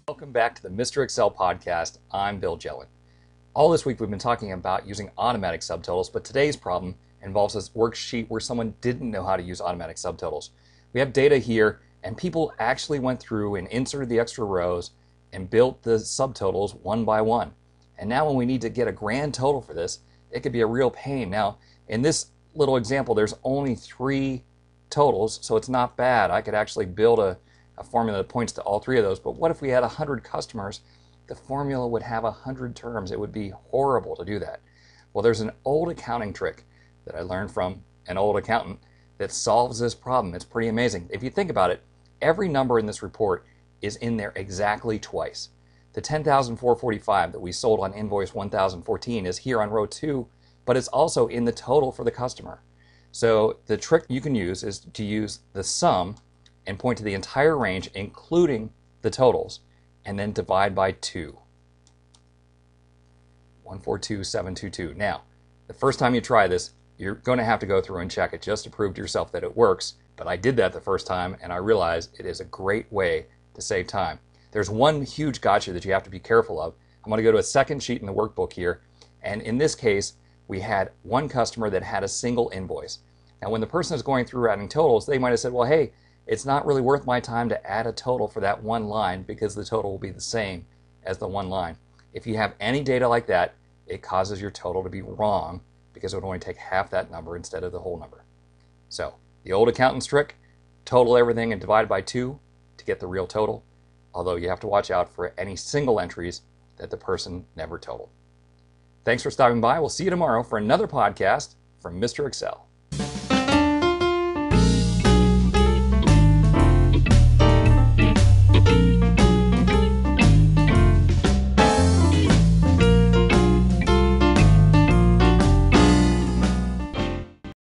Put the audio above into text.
Welcome back to the Mr. Excel podcast. I'm Bill Jellin. All this week we've been talking about using automatic subtotals, but today's problem involves this worksheet where someone didn't know how to use automatic subtotals. We have data here, and people actually went through and inserted the extra rows and built the subtotals one by one. And now when we need to get a grand total for this, it could be a real pain. Now, in this little example, there's only 3 totals, so it's not bad. I could actually build a formula that points to all 3 of those, but what if we had 100 customers? The formula would have 100 terms. It would be horrible to do that. Well, there's an old accounting trick that I learned from an old accountant that solves this problem. It's pretty amazing. If you think about it, every number in this report is in there exactly twice. The $10,445 that we sold on invoice 1014 is here on row 2, but it's also in the total for the customer. So the trick you can use is to use the sum and point to the entire range, including the totals, and then divide by 2. 142722. Now, the first time you try this, you're going to have to go through and check it just to prove to yourself that it works. But I did that the first time, and I realized it is a great way to save time. There's one huge gotcha that you have to be careful of. I'm going to go to a second sheet in the workbook here, and in this case, we had one customer that had a single invoice. Now, when the person is going through adding totals, they might have said, well, hey, it's not really worth my time to add a total for that one line because the total will be the same as the one line. If you have any data like that, it causes your total to be wrong because it would only take half that number instead of the whole number. So, the old accountant's trick, total everything and divide by 2 to get the real total, although you have to watch out for any single entries that the person never totaled. Thanks for stopping by. We'll see you tomorrow for another podcast from Mr. Excel.